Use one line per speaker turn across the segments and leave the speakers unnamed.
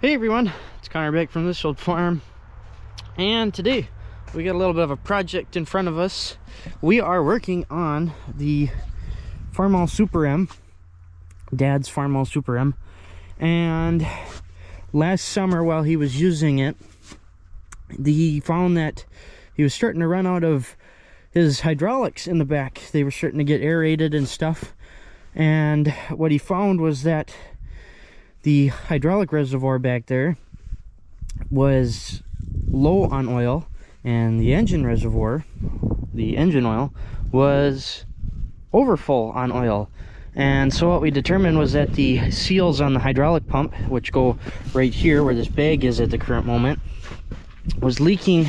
Hey everyone, it's Connor back from this old farm, and today we got a little bit of a project in front of us. We are working on the Farmall Super M, Dad's Farmall Super M, and last summer while he was using it, he found that he was starting to run out of his hydraulics in the back. They were starting to get aerated and stuff, and what he found was that the hydraulic reservoir back there was low on oil, and the engine reservoir, the engine oil, was overfull on oil. And so what we determined was that the seals on the hydraulic pump, which go right here where this bag is at the current moment, was leaking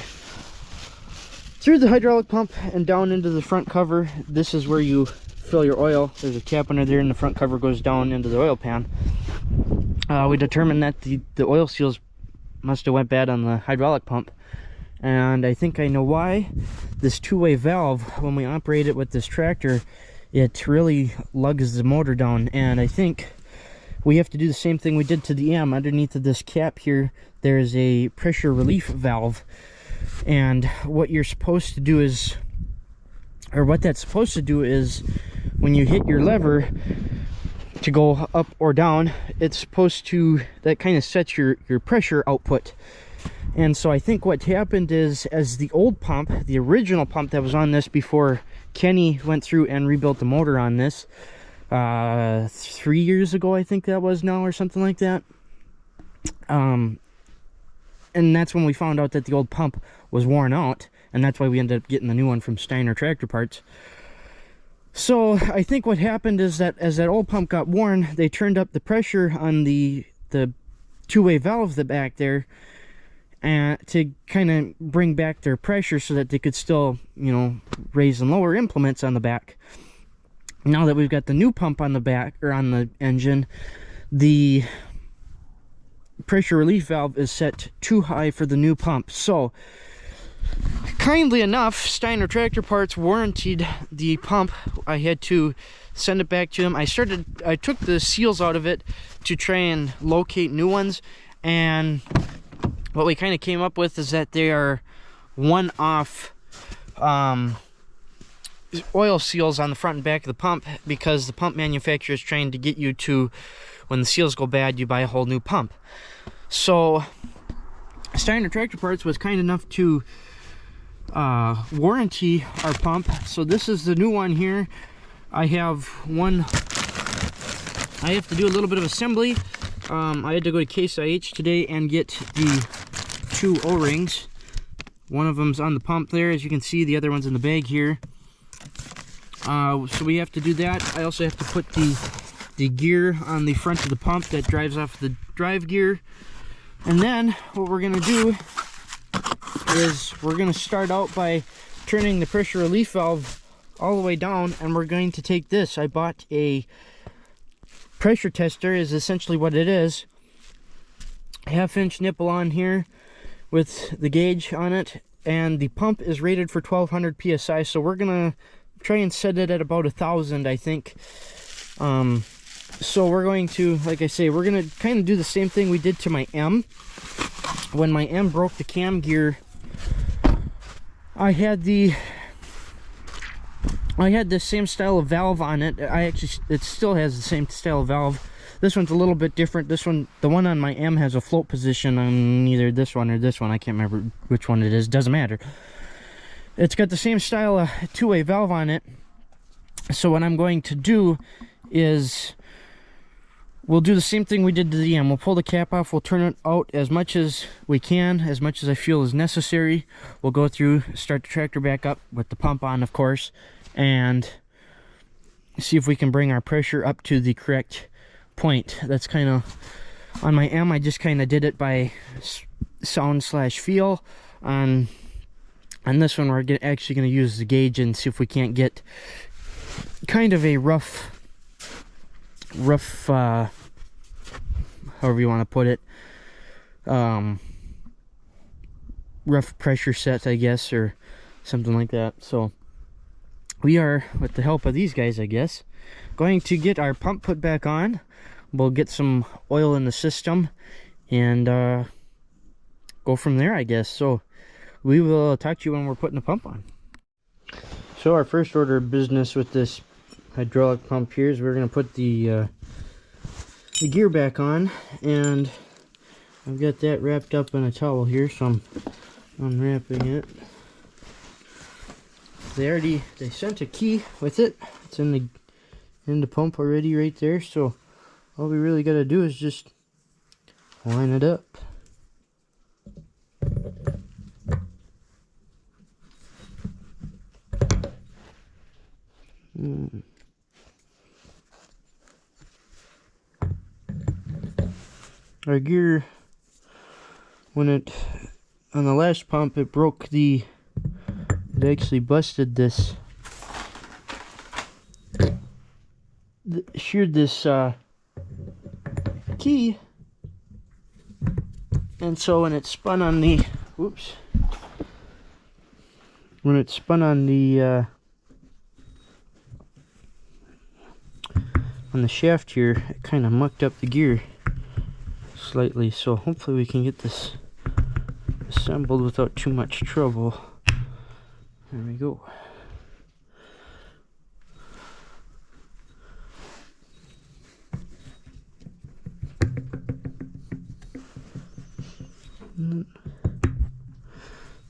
through the hydraulic pump and down into the front cover. This is where you fill your oil. There's a cap under there, and the front cover goes down into the oil pan. We determined that the oil seals must have went bad on the hydraulic pump, and I think I know why. This two-way valve, when we operate it with this tractor, it really lugs the motor down, and I think we have to do the same thing we did to the M. Underneath of this cap here, there's a pressure relief valve, and what you're supposed to do is, or what that's supposed to do is, when you hit your lever to go up or down, it's supposed to, that kind of sets your pressure output. And so I think what happened is, as the old pump, the original pump that was on this before Kenny went through and rebuilt the motor on this 3 years ago, I think that was now, or something like that, and that's when we found out that the old pump was worn out, and that's why we ended up getting the new one from Steiner Tractor Parts. So I think what happened is that as that old pump got worn, they turned up the pressure on the two-way valve the back there, and to kind of bring back their pressure so that they could still, you know, raise and lower implements on the back. Now that we've got the new pump on the back, or on the engine, the pressure relief valve is set too high for the new pump. So kindly enough, Steiner Tractor Parts warrantied the pump. I had to send it back to them. I took the seals out of it to try and locate new ones, and what we kind of came up with is that they are one-off oil seals on the front and back of the pump, because the pump manufacturer is trying to get you to, when the seals go bad, you buy a whole new pump. So Steiner Tractor Parts was kind enough to warranty our pump. So this is the new one here. I have to do a little bit of assembly. I had to go to Case IH today and get the two O-rings. One of them's on the pump there, as you can see. The other one's in the bag here. So we have to do that. I also have to put the gear on the front of the pump that drives off the drive gear. And then what we're going to do is we're going to start out by turning the pressure relief valve all the way down, and we're going to take this. I bought a pressure tester, is essentially what it is. Half-inch nipple on here with the gauge on it, and the pump is rated for 1200 psi, so we're going to try and set it at about 1000, I think. So we're going to, like I say, we're going to kind of do the same thing we did to my M. When my M broke the cam gear, I had the same style of valve on it. It still has the same style of valve. This one's a little bit different. This one, the one on my M, has a float position on either this one or this one. I can't remember which one it is. Doesn't matter. It's got the same style of two-way valve on it. So what I'm going to do is, we'll do the same thing we did to the M. We'll pull the cap off. We'll turn it out as much as we can, as much as I feel is necessary. We'll go through, start the tractor back up with the pump on, of course, and see if we can bring our pressure up to the correct point. That's kind of, on my M, I just kind of did it by sound/feel. On this one, we're actually going to use the gauge and see if we can't get kind of a rough, however you want to put it, rough pressure set, I guess, or something like that. So we are, with the help of these guys, I guess, going to get our pump put back on. We'll get some oil in the system, and go from there, I guess. So we will talk to you when we're putting the pump on. So our first order of business with this hydraulic pump here is we're going to put the gear back on, and I've got that wrapped up in a towel here, so I'm unwrapping it. They sent a key with it. It's in the pump already right there, so all we really got to do is just line it up. Our gear, on the last pump, it broke it actually busted this, sheared this key, and so when it spun on the, on the shaft here, it kind of mucked up the gear slightly, so hopefully we can get this assembled without too much trouble. There we go.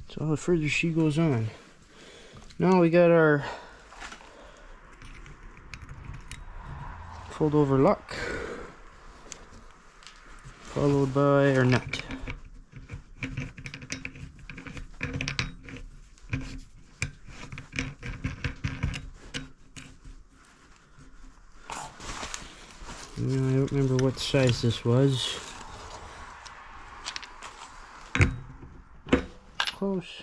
So the further she goes on. Now we got our fold over lock, followed by our nut. Now, I don't remember what size this was. Close.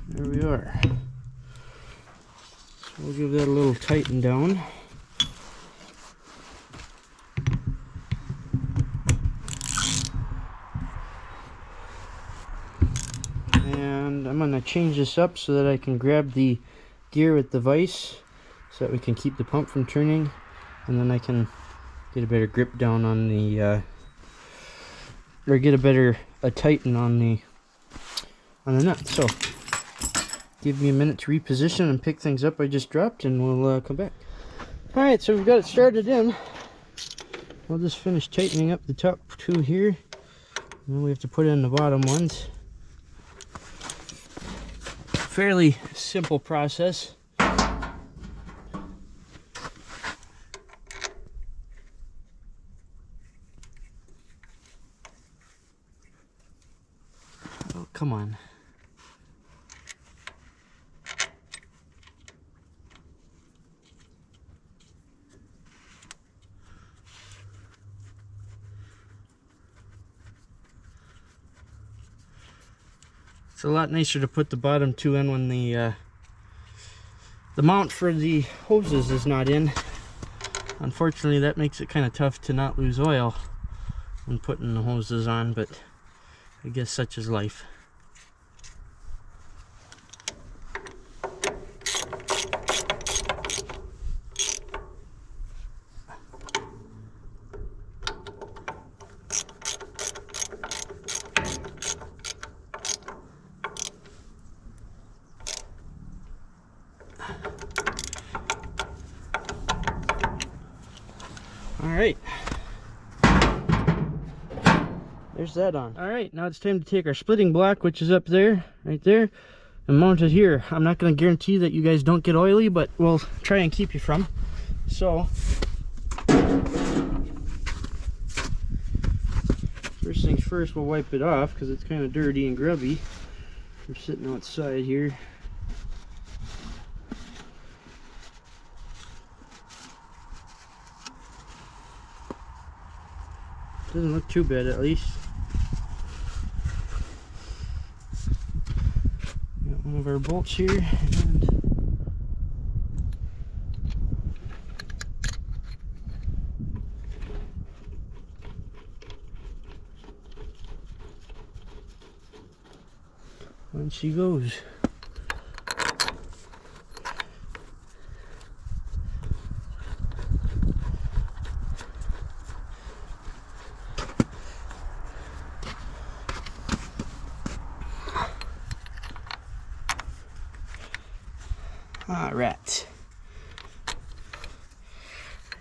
There we are. So we'll give that a little tighten down. And I'm going to change this up so that I can grab the gear with the vise so that we can keep the pump from turning, and then I can get a better grip down on the or get a tighten on the nut. So give me a minute to reposition and pick things up I just dropped, and we'll come back. Alright, so we've got it started in. We'll just finish tightening up the top two here, and then we have to put in the bottom ones. Fairly simple process. Oh, come on. It's a lot nicer to put the bottom two in when the mount for the hoses is not in. Unfortunately, that makes it kind of tough to not lose oil when putting the hoses on, but I guess such is life. Alright, there's that on. Alright, now it's time to take our splitting block, which is up there, right there, and mount it here. I'm not going to guarantee that you guys don't get oily, but we'll try and keep you from. So, first things first, we'll wipe it off because it's kind of dirty and grubby. We're sitting outside here. Doesn't look too bad, at least. Got one of our bolts here, and on she goes. All right.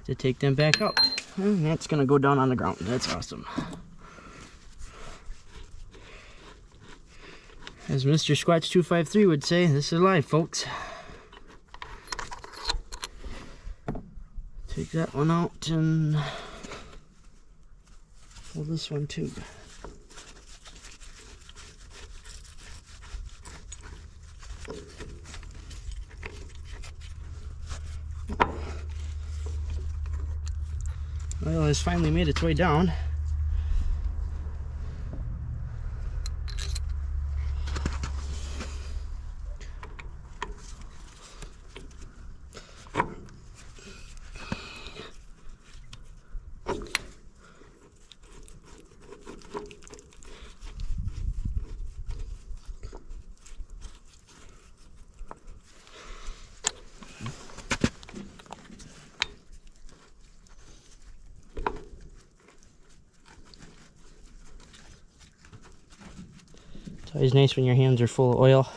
To take them back out. And that's gonna go down on the ground. That's awesome. As Mr. Squatch 253 would say, this is live, folks. Take that one out and pull this one too. Well, it's finally made its way down. It's always nice when your hands are full of oil.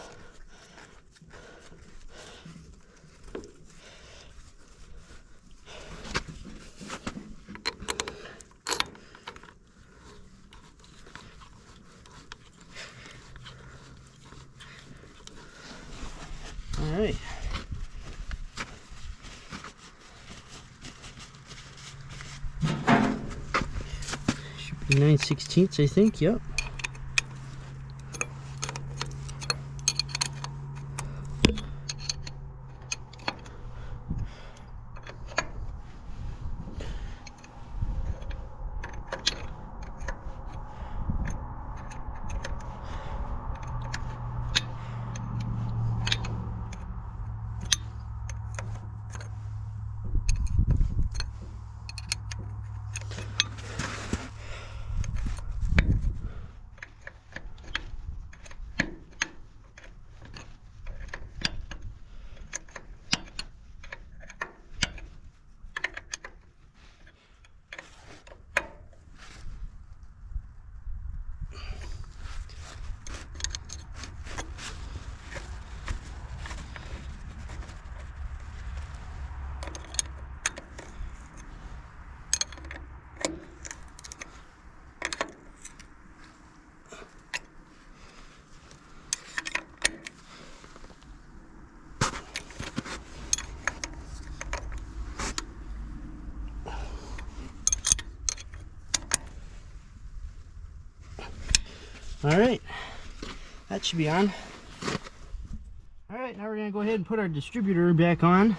All right. Should be 9/16, I think. Yep. All right, that should be on. All right, now we're gonna go ahead and put our distributor back on.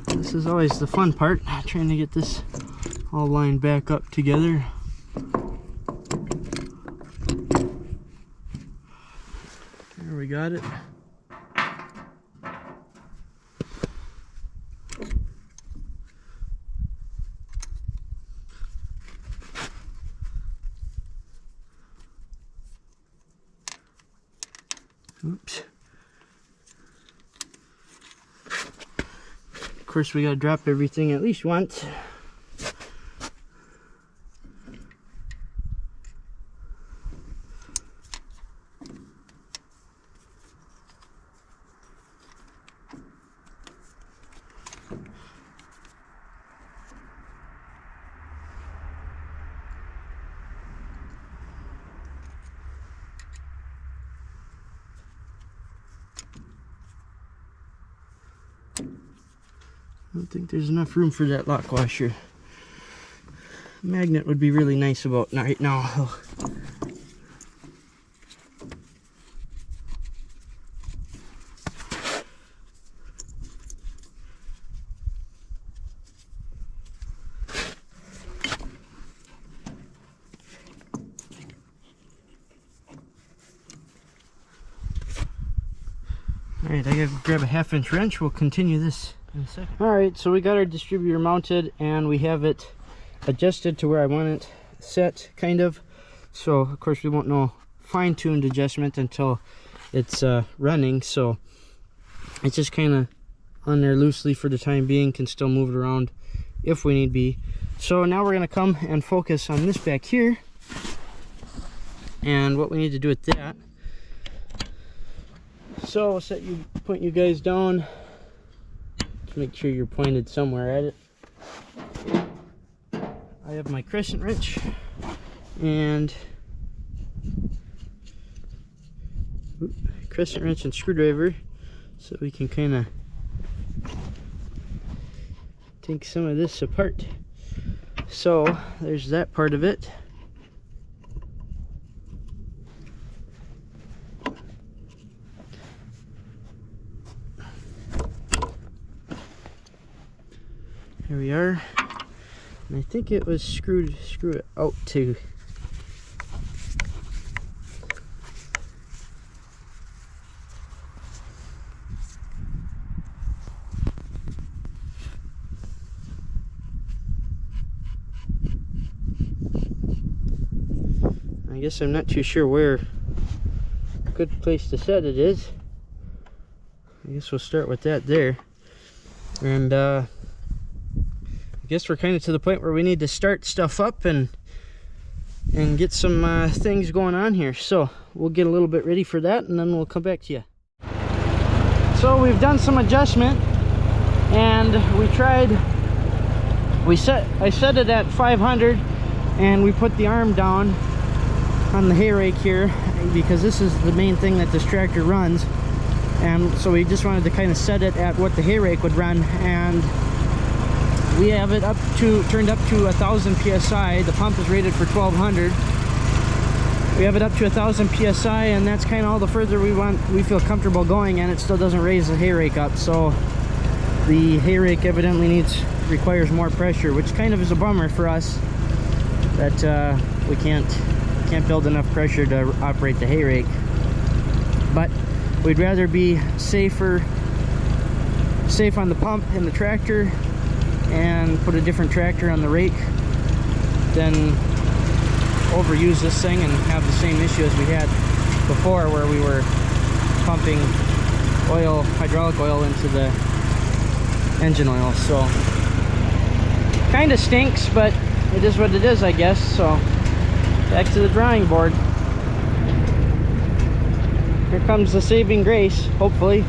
This is always the fun part, trying to get this all lined back up together. There we got it. Oops. Of course, we gotta drop everything at least once. I don't think there's enough room for that lock washer. Magnet would be really nice about right now. Alright, I gotta grab a 1/2-inch wrench. We'll continue this in a second. Alright, so we got our distributor mounted and we have it adjusted to where I want it set, kind of. So, of course, we won't know fine-tuned adjustment until it's running. So, it's just kind of on there loosely for the time being. Can still move it around if we need be. So now we're gonna come and focus on this back here, and what we need to do with that. So I'll point you guys down to make sure you're pointed somewhere at it. I have my crescent wrench and screwdriver, so we can kind of take some of this apart. So there's that part of it. Here we are. And I think it was screw it out too. I guess I'm not too sure where a good place to set it is. I guess we'll start with that there. And I guess we're kind of to the point where we need to start stuff up and get some things going on here. So we'll get a little bit ready for that, and then we'll come back to you. So we've done some adjustment, and I set it at 500, and we put the arm down on the hay rake here because this is the main thing that this tractor runs. And so we just wanted to kind of set it at what the hay rake would run, and we have it turned up to 1,000 psi. The pump is rated for 1,200. We have it up to 1,000 psi, and that's kind of all the further we feel comfortable going, and it still doesn't raise the hay rake up. So the hay rake evidently requires more pressure, which kind of is a bummer for us that we can't build enough pressure to operate the hay rake. But we'd rather be safe on the pump in the tractor and put a different tractor on the rake than overuse this thing and have the same issue as we had before, where we were pumping hydraulic oil into the engine oil. So kind of stinks, but it is what it is, I guess. So back to the drawing board. Here comes the saving grace, hopefully.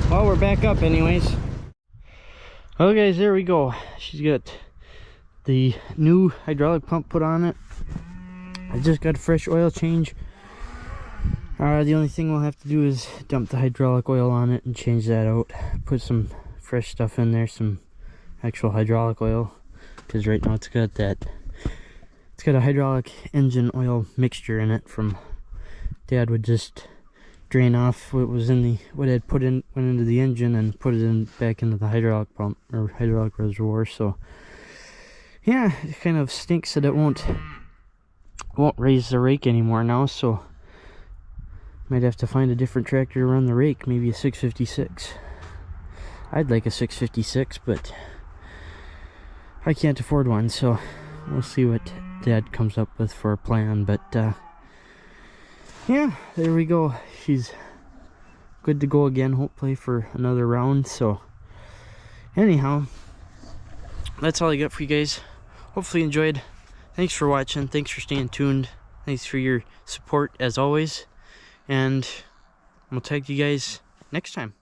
Well, we're back up anyways. Well guys, there we go. She's got the new hydraulic pump put on it. I just got a fresh oil change. The only thing we'll have to do is dump the hydraulic oil on it and change that out. Put some fresh stuff in there, some actual hydraulic oil, because right now it's got a hydraulic engine oil mixture in it from Dad would just drain off what was in what had went into the engine and put it back into the hydraulic pump or hydraulic reservoir. So yeah, it kind of stinks that it won't raise the rake anymore now. So might have to find a different tractor to run the rake, maybe a 656. I'd like a 656, but I can't afford one, so we'll see what Dad comes up with for a plan. But yeah, there we go. She's good to go again, hopefully for another round. So anyhow, that's all I got for you guys. Hopefully you enjoyed. Thanks for watching. Thanks for staying tuned. Thanks for your support as always. And we'll talk to you guys next time.